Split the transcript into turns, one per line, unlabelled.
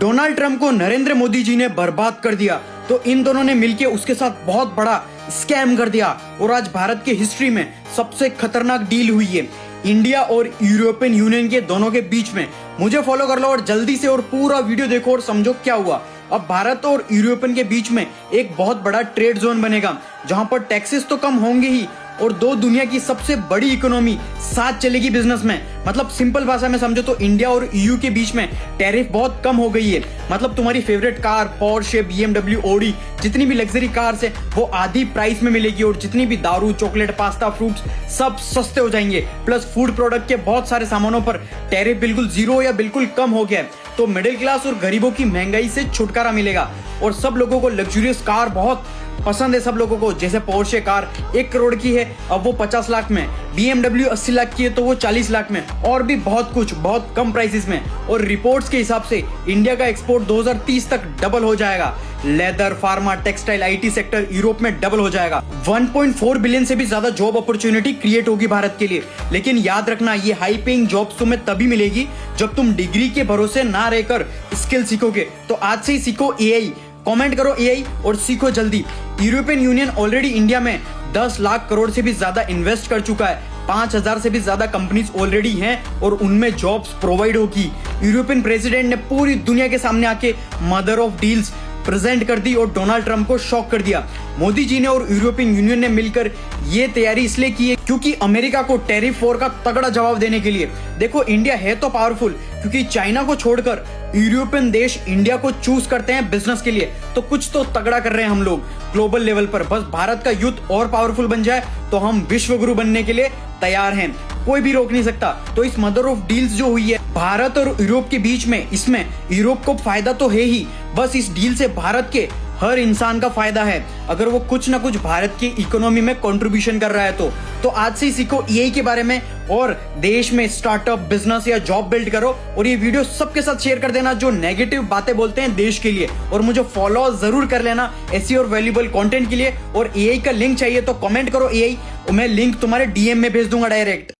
Donald Trump को नरेंद्र मोदी जी ने बर्बाद कर दिया, तो इन दोनों ने मिलकर उसके साथ बहुत बड़ा स्कैम कर दिया और आज भारत के हिस्ट्री में सबसे खतरनाक डील हुई है इंडिया और यूरोपियन यूनियन के दोनों के बीच में। मुझे फॉलो कर लो और जल्दी से और पूरा वीडियो देखो और समझो क्या हुआ। अब भारत और यूरोपियन के बीच में एक बहुत बड़ा ट्रेड जोन बनेगा जहां पर टैक्सेस तो कम होंगे ही और दो दुनिया की सबसे बड़ी इकोनॉमी साथ चलेगी बिजनेस में। मतलब सिंपल भाषा में समझो तो इंडिया और ईयू के बीच में टैरिफ बहुत कम हो गई है। मतलब तुम्हारी favourite car Porsche, BMW, Audi जितनी भी लग्जरी कार्स है वो आधी प्राइस में मिलेगी और जितनी भी दारू, चॉकलेट, पास्ता, फ्रूट्स सब सस्ते हो जाएंगे। प्लस फूड प्रोडक्ट के बहुत सारे सामानों पर टैरिफ बिल्कुल जीरो या बिल्कुल कम हो गया है। तो मिडिल क्लास और गरीबों की महंगाई से छुटकारा मिलेगा और सब लोगों को लग्जरियस कार बहुत पसंद है। सब लोगों को जैसे पोर्शे कार 1 करोड़ की है अब वो 50 लाख में, बीएमडब्ल्यू 80 लाख की है तो वो 40 लाख में, और भी बहुत कुछ बहुत कम प्राइसेस में। और रिपोर्ट्स के हिसाब से इंडिया का एक्सपोर्ट 2030 तक डबल हो जाएगा। Leather, pharma, textile, IT sector Europe में डबल हो जाएगा। 1.4 बिलियन से भी ज्यादा जॉब अपॉर्चुनिटी क्रिएट होगी भारत के लिए। लेकिन याद रखना ये हाई पेइंग जॉब्स तुम्हें तभी मिलेगी जब तुम डिग्री के भरोसे ना रहकर स्किल सीखोगे। तो आज से ही सीखो एआई, कमेंट करो एआई और सीखो जल्दी। यूरोपियन यूनियन ऑलरेडी इंडिया में 10 लाख करोड़ से भी ज्यादा इन्वेस्ट कर चुका है। 5000 से भी ज्यादा कंपनीज ऑलरेडी हैं और उनमें जॉब्स प्रोवाइड होगी। यूरोपियन प्रेसिडेंट ने पूरी दुनिया के सामने आके मदर ऑफ डील्स प्रेजेंट कर दी और डोनाल्ड ट्रंप को शॉक कर दिया। मोदी जी ने और यूरोपियन यूनियन ने मिलकर ये तैयारी इसलिए की है क्योंकि अमेरिका को टैरिफ वॉर का तगड़ा जवाब देने के लिए। देखो इंडिया है तो पावरफुल क्योंकि चाइना को छोड़कर यूरोपियन देश इंडिया को चूज करते हैं बिजनेस के लिए, तो कुछ तो तगड़ा कर रहे हैं हम लोग ग्लोबल लेवल पर। बस भारत का यूथ और पावरफुल बन जाए तो हम विश्व गुरु बनने के लिए तैयार हैं, कोई भी रोक नहीं सकता। तो इस मदर ऑफ डील्स जो हुई है भारत और यूरोप के बीच में, इसमें यूरोप को फायदा तो है ही, बस इस डील से भारत के हर इंसान का फायदा है अगर वो कुछ ना कुछ भारत की इकोनॉमी में कंट्रीब्यूशन कर रहा है तो आज से ही सीखो एआई के बारे में और देश में स्टार्टअप, बिजनेस या जॉब बिल्ड करो। और ये वीडियो सबके साथ शेयर कर देना जो नेगेटिव बातें बोलते हैं देश के लिए, और मुझे फॉलो जरूर कर लेना ऐसी और वैल्यूएबल कंटेंट के लिए। और एआई का लिंक चाहिए तो कमेंट करो एआई, मैं लिंक तुम्हारे डीएम में भेज दूंगा डायरेक्ट।